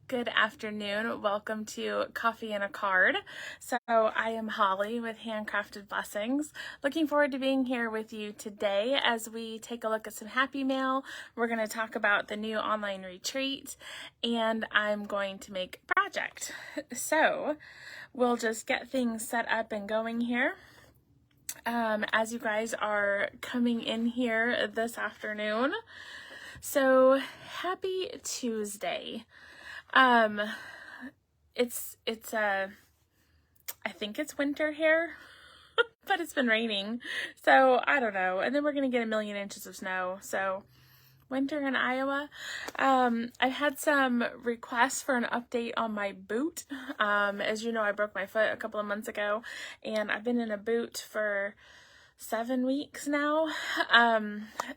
Good afternoon. Welcome to Coffee and a Card. So I am Holly with Handcrafted Blessings. Looking forward to being here with you today as we take a look at some happy mail. We're going to talk about the new online retreat, and I'm going to make a project. So we'll just get things set up and going here. As you guys are coming in here this afternoon. So happy Tuesday. I think it's winter here, but it's been raining, so I don't know. And then we're gonna get 1,000,000 inches of snow, so winter in Iowa. I've had some requests for an update on my boot. As you know, I broke my foot a couple of months ago, and I've been in a boot for 7 weeks now.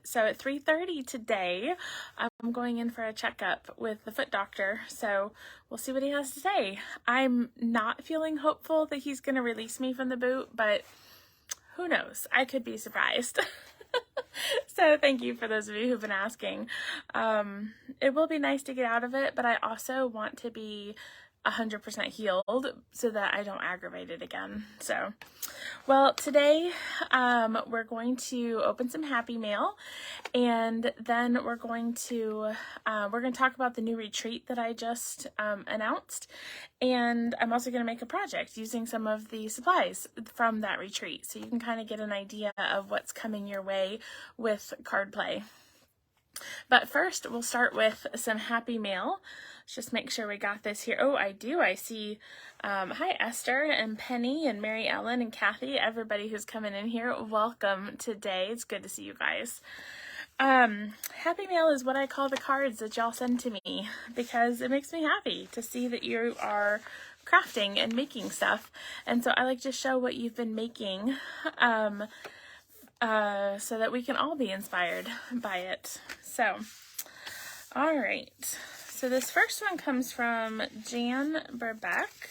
So at 3:30 today, I'm going in for a checkup with the foot doctor. So we'll see what he has to say. I'm not feeling hopeful that he's going to release me from the boot, but who knows? I could be surprised. So thank you for those of you who've been asking. It will be nice to get out of it, but I also want to be 100% healed so that I don't aggravate it again. So, well, today we're going to open some happy mail, and then we're going to talk about the new retreat that I just announced, and I'm also going to make a project using some of the supplies from that retreat, so you can kind of get an idea of what's coming your way with card play. But first, we'll start with some happy mail. Let's just make sure we got this here. Oh, I do. I see. Hi, Esther and Penny and Mary Ellen and Kathy, everybody who's coming in here. Welcome today. It's good to see you guys. Happy mail is what I call the cards that y'all send to me because it makes me happy to see that you are crafting and making stuff. And so I like to show what you've been making so that we can all be inspired by it. So, all right. So this first one comes from Jan Burbeck.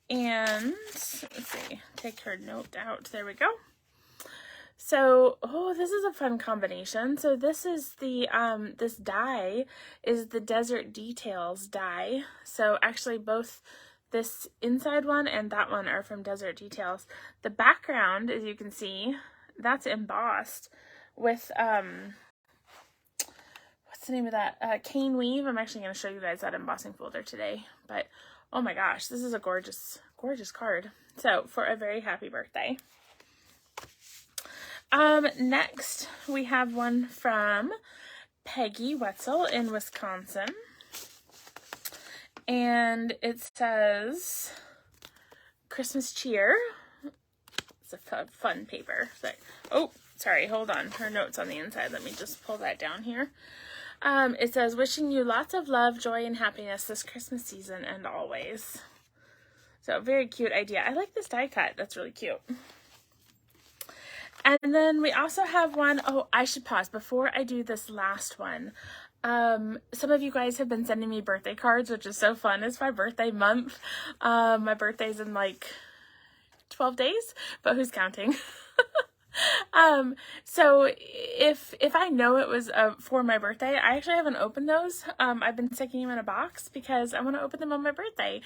And let's see, take her note out. There we go. So, oh, this is a fun combination. So this is the, this die is the Desert Details die. So actually both this inside one and that one are from Desert Details. The background, as you can see, that's embossed with, what's the name of that? Cane Weave. I'm actually going to show you guys that embossing folder today. But, oh my gosh, this is a gorgeous, gorgeous card. So, for a very happy birthday. Next, we have one from Peggy Wetzel in Wisconsin. And it says, Christmas cheer. It's a fun paper. Oh, sorry, hold on. Her note's on the inside. Let me just pull that down here. It says, wishing you lots of love, joy, and happiness this Christmas season and always. So, very cute idea. I like this die cut. That's really cute. And then we also have one. Oh, I should pause before I do this last one. Some of you guys have been sending me birthday cards, which is so fun. It's my birthday month. My birthday's in like 12 days, but who's counting? So if I know it was for my birthday, I actually haven't opened those. I've been sticking them in a box because I want to open them on my birthday.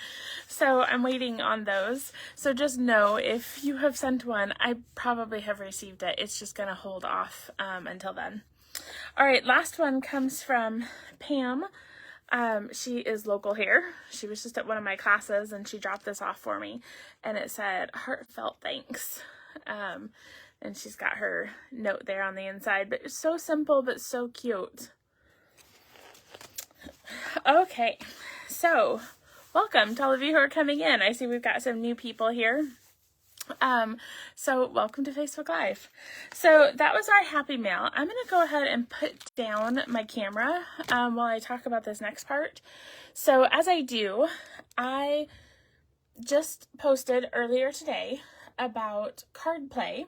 So I'm waiting on those. So just know if you have sent one, I probably have received it. It's just going to hold off until then. All right, last one comes from Pam. She is local here. She was just at one of my classes and she dropped this off for me, and it said heartfelt thanks. And she's got her note there on the inside, but it's so simple, but so cute. Okay, so welcome to all of you who are coming in. I see we've got some new people here. So welcome to Facebook Live. So that was our happy mail. I'm going to go ahead and put down my camera while I talk about this next part. So as I do, I just posted earlier today about card play,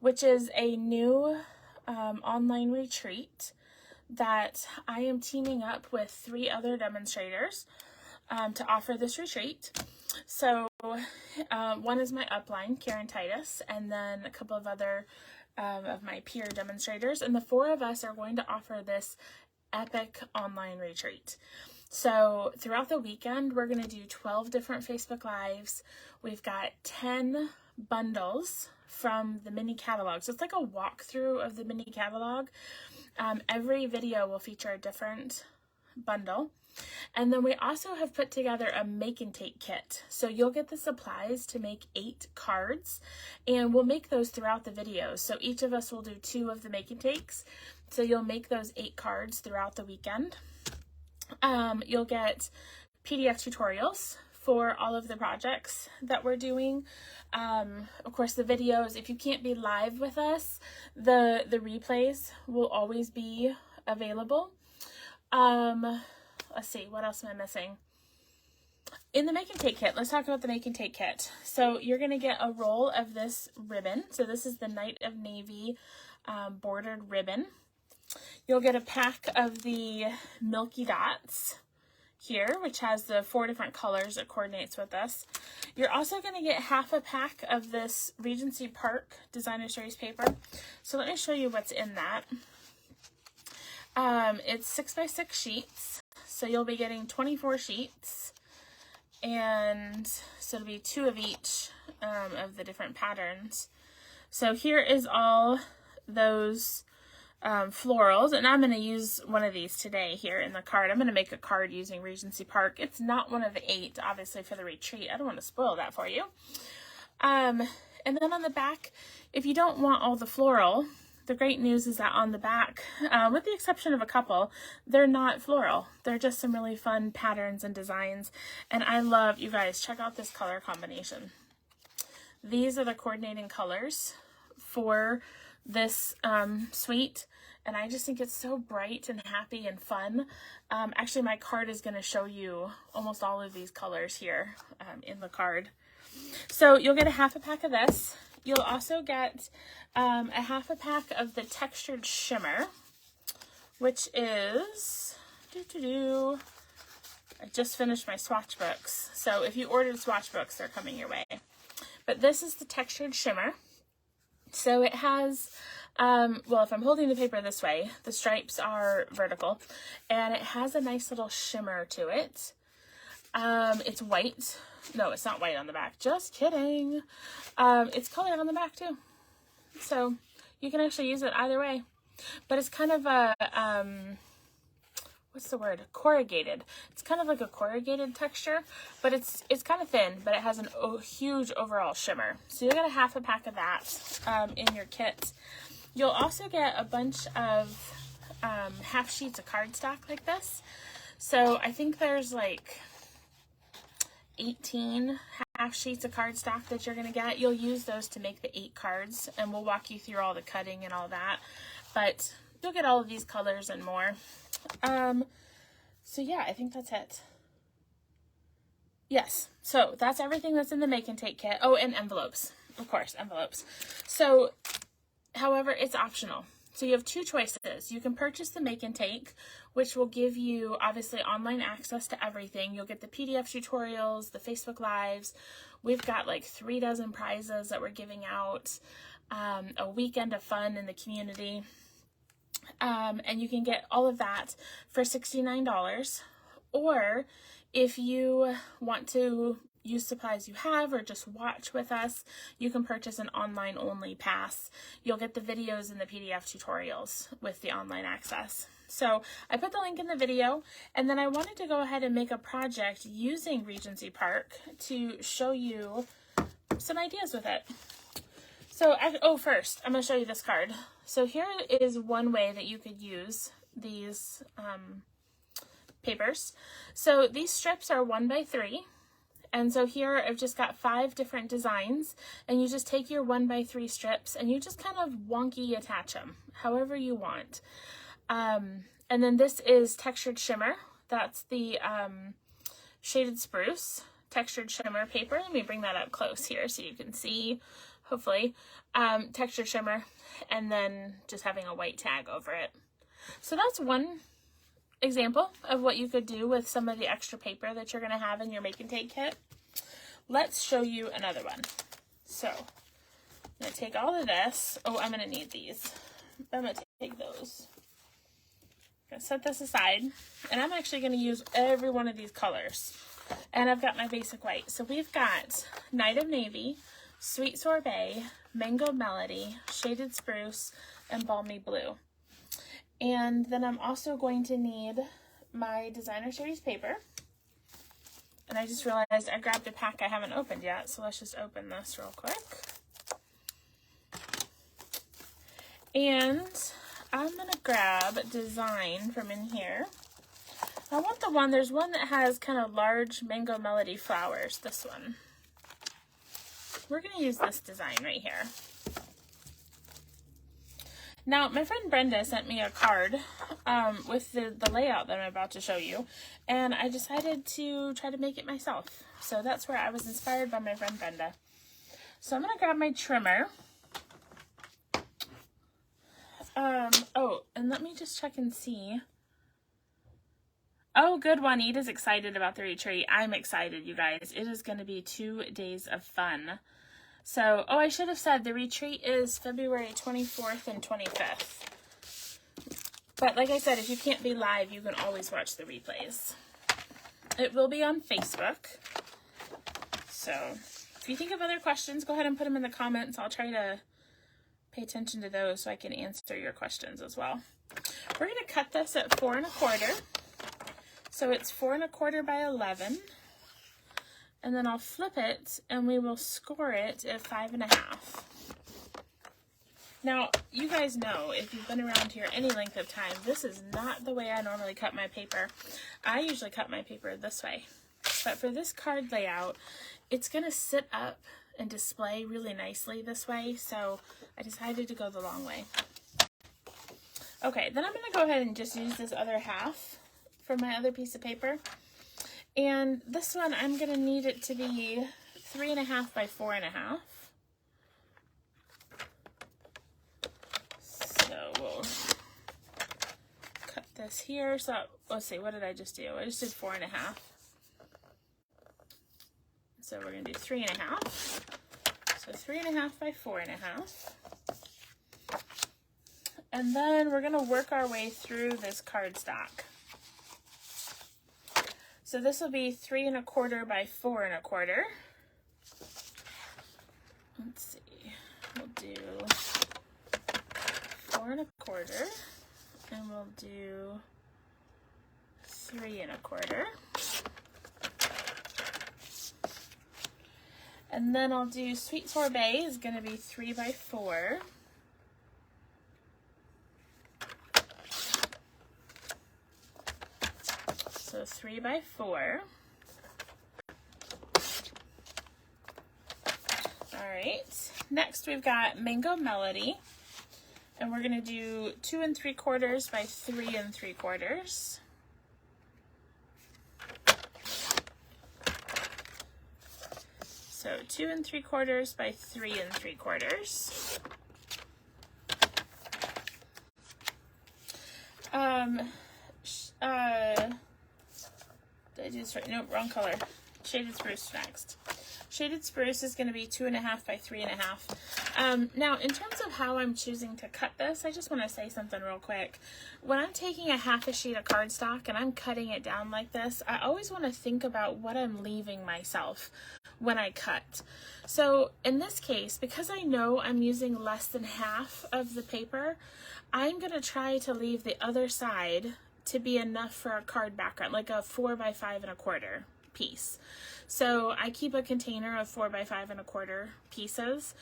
which is a new online retreat that I am teaming up with 3 other demonstrators to offer this retreat. So one is my upline, Karen Titus, and then a couple of other of my peer demonstrators, and the 4 of us are going to offer this epic online retreat. So throughout the weekend, we're going to do 12 different Facebook Lives. We've got 10 bundles from the mini catalog. So it's like a walkthrough of the mini catalog. Every video will feature a different bundle. And then we also have put together a make and take kit. So you'll get the supplies to make 8 cards, and we'll make those throughout the videos. So each of us will do 2 of the make and takes. So you'll make those 8 cards throughout the weekend. You'll get PDF tutorials for all of the projects that we're doing. Of course, the videos, if you can't be live with us, the replays will always be available. Let's see, what else am I missing? In the make and take kit, let's talk about the make and take kit. So you're going to get a roll of this ribbon. So this is the Night of Navy bordered ribbon. You'll get a pack of the Milky Dots here, which has the 4 different colors it coordinates with this. You're also going to get half a pack of this Regency Park Designer Series paper. So let me show you what's in that. It's 6x6 sheets. So you'll be getting 24 sheets, and so it'll be 2 of each of the different patterns. So here is all those florals, and I'm going to use one of these today here in the card. I'm going to make a card using Regency Park. It's not one of the 8, obviously, for the retreat. I don't want to spoil that for you. And then on the back, if you don't want all the floral, the great news is that on the back, with the exception of a couple, they're not floral. They're just some really fun patterns and designs. And I love, you guys, check out this color combination. These are the coordinating colors for this suite. And I just think it's so bright and happy and fun. Actually, my card is going to show you almost all of these colors here in the card. So you'll get a half a pack of this. You'll also get a half a pack of the textured shimmer, which is, I just finished my swatch books. So if you ordered swatch books, they're coming your way. But this is the textured shimmer. So it has, well, if I'm holding the paper this way, the stripes are vertical, and it has a nice little shimmer to it. It's white. No, it's not white on the back. Just kidding. It's colored on the back too. So you can actually use it either way. But it's kind of a, what's the word? Corrugated. It's kind of like a corrugated texture, but it's kind of thin, but it has a huge overall shimmer. So you'll get a half a pack of that in your kit. You'll also get a bunch of half sheets of cardstock like this. So I think there's like 18 half sheets of cardstock that you're going to get. You'll use those to make the 8 cards, and we'll walk you through all the cutting and all that. But you'll get all of these colors and more. So yeah, I think that's it. Yes, so that's everything that's in the make and take kit. Oh, and envelopes, of course, envelopes. So, however, it's optional. So you have 2 choices. You can purchase the make and take, which will give you obviously online access to everything. You'll get the PDF tutorials, the Facebook Lives. We've got like 3 dozen prizes that we're giving out, a weekend of fun in the community. And you can get all of that for $69. Or if you want to use supplies you have or just watch with us, you can purchase an online only pass. You'll get the videos and the PDF tutorials with the online access. So I put the link in the video, and then I wanted to go ahead and make a project using Regency Park to show you some ideas with it. So, first, I'm going to show you this card. So here is one way that you could use these papers. So these strips are 1 by 3. And so here I've just got 5 different designs, and you just take your 1 by 3 strips and you just kind of wonky attach them however you want. And then this is textured shimmer. That's the shaded spruce textured shimmer paper. Let me bring that up close here so you can see, hopefully, textured shimmer, and then just having a white tag over it. So that's one example of what you could do with some of the extra paper that you're going to have in your make and take kit. Let's show you another one. So I'm going to take all of this. Oh, I'm going to need these. I'm going to take those. gonna set this aside, and I'm actually gonna use every one of these colors. And I've got my basic white. So we've got Night of Navy, Sweet Sorbet, Mango Melody, Shaded Spruce, and Balmy Blue. And then I'm also going to need my designer series paper. And I just realized I grabbed a pack I haven't opened yet, so let's just open this real quick. And I'm gonna grab Design from in here. I want the one, there's one that has kind of large Mango Melody flowers, this one. We're gonna use this design right here. Now, my friend Brenda sent me a card with the layout that I'm about to show you, and I decided to try to make it myself. So that's where I was inspired by my friend Brenda. So I'm gonna grab my trimmer. Oh, and let me just check and see. Oh, good. Juanita's excited about the retreat. I'm excited, you guys. It is going to be 2 days of fun. So, oh, I should have said the retreat is February 24th and 25th. But like I said, if you can't be live, you can always watch the replays. It will be on Facebook. So, if you think of other questions, go ahead and put them in the comments. I'll try to pay attention to those so I can answer your questions as well. We're going to cut this at 4 1/4. So it's 4 1/4 by 11. And then I'll flip it and we will score it at 5 1/2. Now, you guys know, if you've been around here any length of time, this is not the way I normally cut my paper. I usually cut my paper this way. But for this card layout, it's going to sit up and display really nicely this way. So I decided to go the long way. Okay, then I'm going to go ahead and just use this other half for my other piece of paper. And this one, I'm going to need it to be 3 1/2 by 4 1/2. So we'll cut this here. So let's see, what did I just do? I just did 4 1/2. So we're going to do 3 1/2. So 3 1/2 by 4 1/2. And then we're going to work our way through this cardstock. So this will be 3 1/4 by 4 1/4. Let's see, we'll do 4 1/4, and we'll do 3 1/4. And then I'll do Sweet Sorbet is going to be 3 by 4. So 3 by 4. All right. Next we've got Mango Melody, and we're going to do 2 3/4 by 3 3/4. So 2 3/4 by 3 3/4. Did I do this right? Nope, wrong color. Shaded Spruce next. Shaded Spruce is going to be 2 1/2 by 3 1/2. Now, in terms of how I'm choosing to cut this, I just want to say something real quick. When I'm taking a half a sheet of cardstock and I'm cutting it down like this, I always want to think about what I'm leaving myself when I cut. So in this case, because I know I'm using less than half of the paper, I'm going to try to leave the other side to be enough for a card background, like a 4 by 5 1/4 piece. So I keep a container of 4 by 5 1/4 pieces.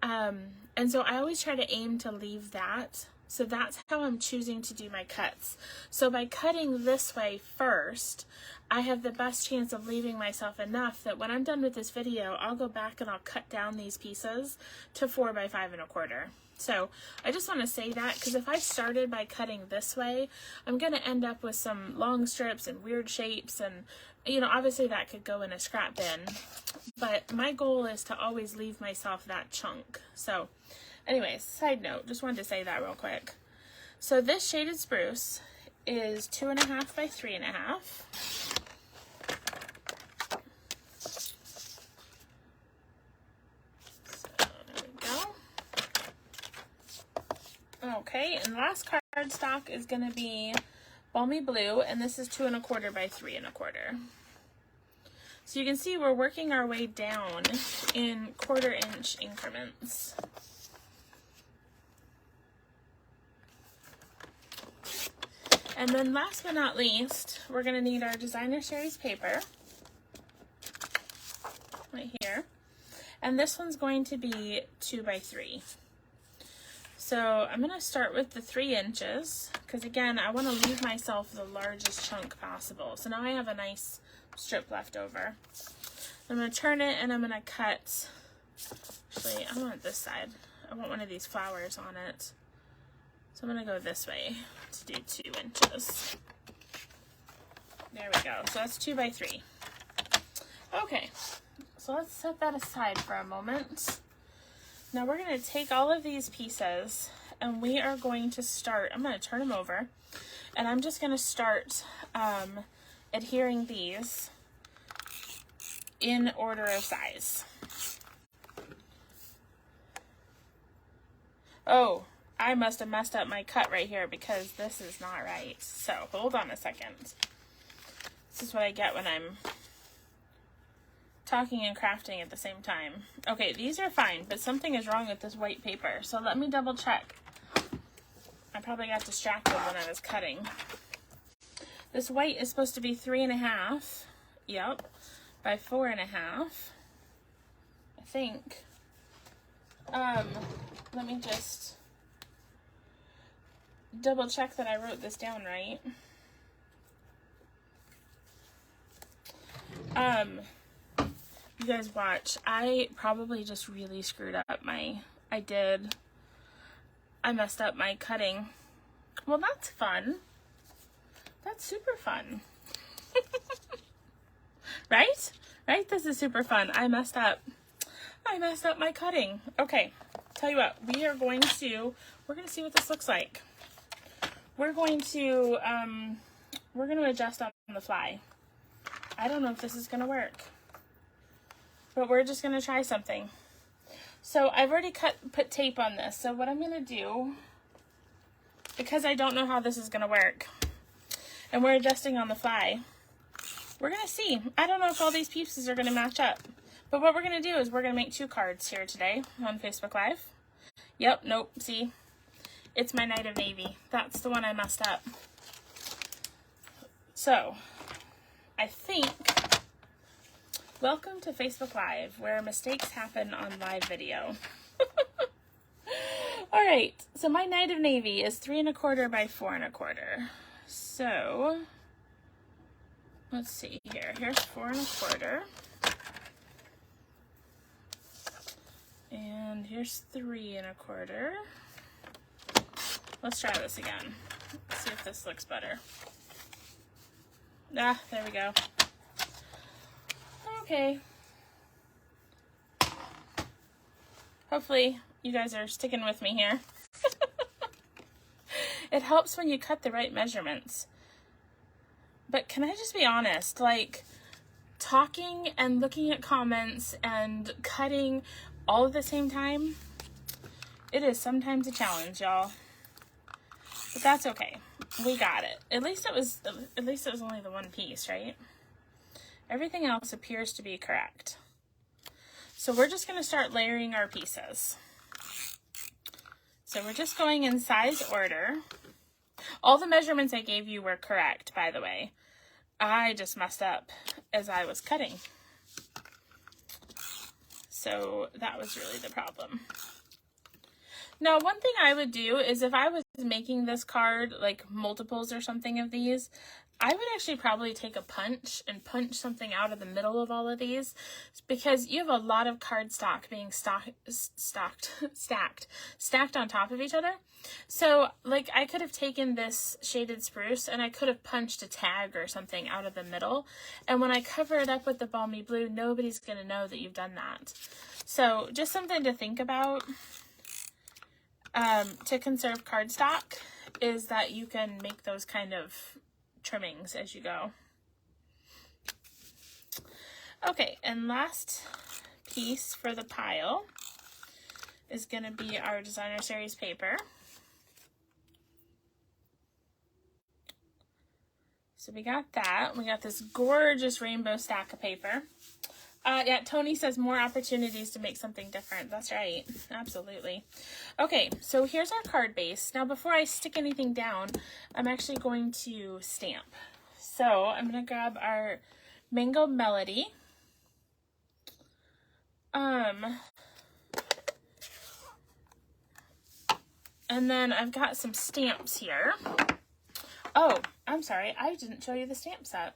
And so I always try to aim to leave that. So that's how I'm choosing to do my cuts. So by cutting this way first, I have the best chance of leaving myself enough that when I'm done with this video, I'll go back and I'll cut down these pieces to 4 by 5 1/4. So I just want to say that, because if I started by cutting this way, I'm going to end up with some long strips and weird shapes, and you know, obviously that could go in a scrap bin, but my goal is to always leave myself that chunk. So anyways, side note, just wanted to say that real quick. So this Shaded Spruce is 2 1/2 by 3 1/2. Okay, and the last cardstock is going to be Balmy Blue, and this is 2 1/4 by 3 1/4. So you can see we're working our way down in 1/4 inch increments. And then last but not least, we're going to need our designer series paper right here. And this one's going to be 2 by 3. So I'm going to start with the 3 inches because again, I want to leave myself the largest chunk possible. So now I have a nice strip left over. I'm going to turn it and I'm going to cut, actually I want this side. I want one of these flowers on it. So I'm going to go this way to do 2 inches. There we go. So that's 2 by 3. Okay, so let's set that aside for a moment. Now we're going to take all of these pieces and we are going to start, I'm going to turn them over, and I'm just going to start adhering these in order of size. Oh, I must have messed up my cut right here because this is not right. So hold on a second. This is what I get when I'm talking and crafting at the same time. Okay, these are fine, but something is wrong with this white paper. So let me double check. I probably got distracted when I was cutting. This white is supposed to be 3 1/2. Yep. By 4 1/2. I think. Let me just double check that I wrote this down right. You guys watch. I probably just really screwed up I messed up my cutting. Well, that's fun. That's super fun. Right? Right? This is super fun. I messed up my cutting. Okay. Tell you what, we're going to see what this looks like. We're going to adjust on the fly. I don't know if this is going to work, but we're just going to try something. So I've already put tape on this. So what I'm going to do, because I don't know how this is going to work, and we're adjusting on the fly, we're going to see. I don't know if all these pieces are going to match up, but what we're going to do is we're going to make 2 cards here today on Facebook Live. Yep, nope, see? It's my Night of Navy. That's the one I messed up. So, I think, welcome to Facebook Live, where mistakes happen on live video. All right, so my Night of Navy is 3 1/4 by 4 1/4. So, let's see here. Here's 4 1/4. And here's 3 1/4. Let's try this again. Let's see if this looks better. Ah, there we go. Okay. Hopefully you guys are sticking with me here. It helps when you cut the right measurements. But can I just be honest, like talking and looking at comments and cutting all at the same time, it is sometimes a challenge, y'all. But that's okay. We got it. At least it was only the one piece, right? Everything else appears to be correct. So we're just going to start layering our pieces. So we're just going in size order. All the measurements I gave you were correct, by the way. I just messed up as I was cutting. So that was really the problem. Now, one thing I would do is if I was making this card, like multiples or something of these, I would actually probably take a punch and punch something out of the middle of all of these, because you have a lot of cardstock being stacked on top of each other. So like I could have taken this shaded spruce and I could have punched a tag or something out of the middle. And when I cover it up with the balmy blue, nobody's going to know that you've done that. So just something to think about to conserve cardstock is that you can make those kind of trimmings as you go. Okay, and last piece for the pile is going to be our designer series paper. So we got that. We got this gorgeous rainbow stack of paper. Yeah, Tony says more opportunities to make something different. That's right. Absolutely. Okay, so here's our card base. Now, before I stick anything down, I'm actually going to stamp. So I'm going to grab our Mango Melody. And then I've got some stamps here. Oh, I'm sorry. I didn't show you the stamp set.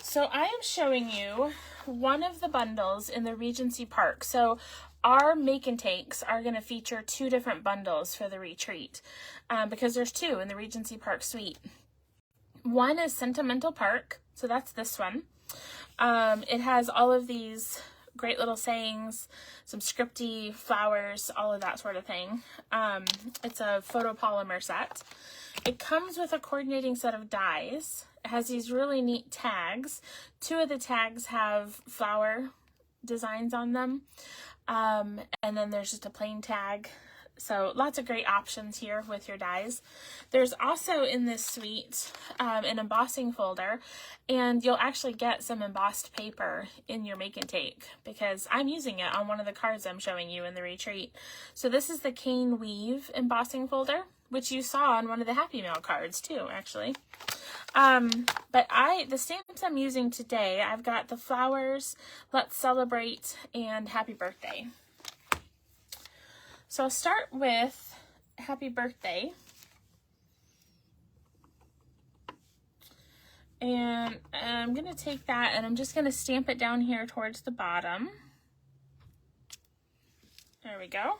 So I am showing you one of the bundles in the Regency Park. So our make and takes are going to feature 2 different bundles for the retreat because there's 2 in the Regency Park suite. One is Sentimental Park, so that's this one. It has all of these great little sayings, some scripty flowers, all of that sort of thing. It's a photopolymer set. It comes with a coordinating set of dies. It has these really neat tags. 2 of the tags have flower designs on them. And then there's just a plain tag. So lots of great options here with your dies. There's also in this suite an embossing folder, and you'll actually get some embossed paper in your make and take because I'm using it on one of the cards I'm showing you in the retreat. So this is the Cane Weave embossing folder, which you saw on one of the Happy Mail cards too, actually. But the stamps I'm using today, I've got the flowers, Let's Celebrate, and Happy Birthday. So I'll start with Happy Birthday. And I'm going to take that and I'm just going to stamp it down here towards the bottom. There we go.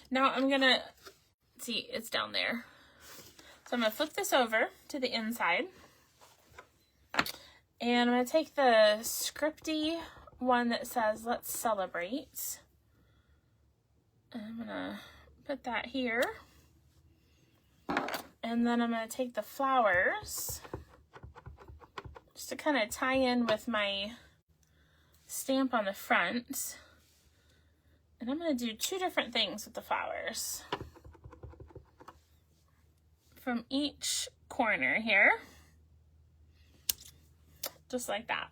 Now I'm going to, see, it's down there. So I'm going to flip this over to the inside. And I'm going to take the scripty one that says, Let's Celebrate. And I'm going to put that here. And then I'm going to take the flowers just to kind of tie in with my stamp on the front. And I'm going to do 2 different things with the flowers from each corner here, just like that.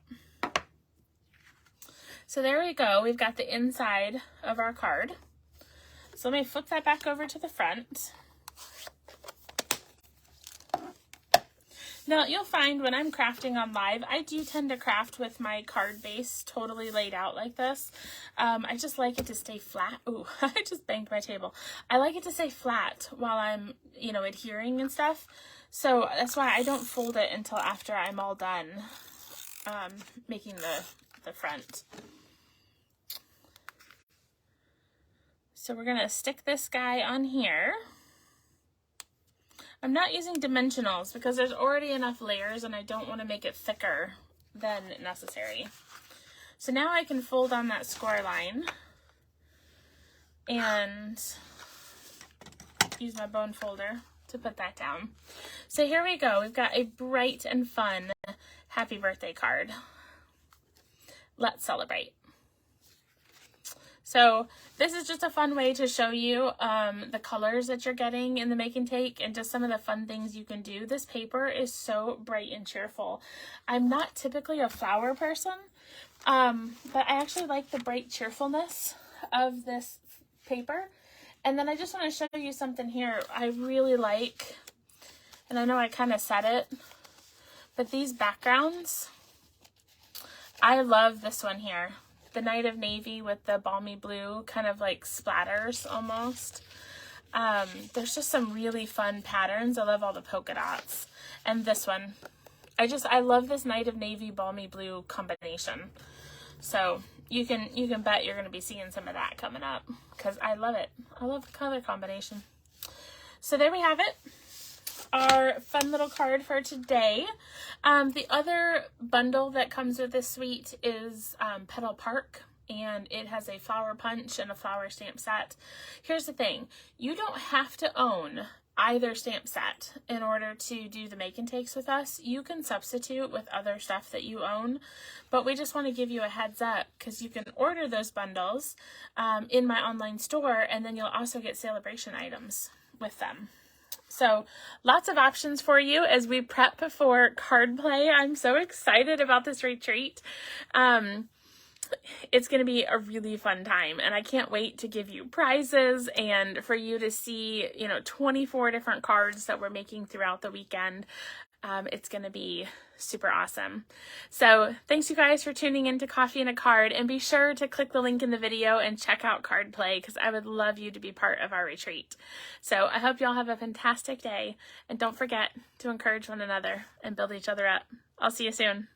So there we go. We've got the inside of our card. So let me flip that back over to the front. Now, you'll find when I'm crafting on live, I do tend to craft with my card base totally laid out like this. I just like it to stay flat. Ooh, I just banged my table. I like it to stay flat while I'm, adhering and stuff. So that's why I don't fold it until after I'm all done making the front. So we're going to stick this guy on here. I'm not using dimensionals because there's already enough layers and I don't want to make it thicker than necessary. So now I can fold on that score line and use my bone folder to put that down. So here we go. We've got a bright and fun happy birthday card. Let's celebrate. So this is just a fun way to show you the colors that you're getting in the make and take and just some of the fun things you can do. This paper is so bright and cheerful. I'm not typically a flower person, but I actually like the bright cheerfulness of this paper. And then I just want to show you something here I really like, and I know I kind of said it, but these backgrounds, I love this one here. The Night of Navy with the balmy blue, kind of like splatters almost. There's just some really fun patterns. I love all the polka dots. And this one, I love this Night of Navy balmy blue combination. So you can bet you're going to be seeing some of that coming up because I love it. I love the color combination. So there we have it. Our fun little card for today. The other bundle that comes with this suite is Petal Park, and it has a flower punch and a flower stamp set. Here's the thing. You don't have to own either stamp set in order to do the make and takes with us. You can substitute with other stuff that you own, but we just want to give you a heads up because you can order those bundles in my online store, and then you'll also get celebration items with them. So lots of options for you as we prep for card play. I'm so excited about this retreat. It's going to be a really fun time, and I can't wait to give you prizes and for you to see, 24 different cards that we're making throughout the weekend. It's going to be super awesome. So thanks you guys for tuning into Coffee and a Card, and be sure to click the link in the video and check out Card Play because I would love you to be part of our retreat. So I hope y'all have a fantastic day, and don't forget to encourage one another and build each other up. I'll see you soon.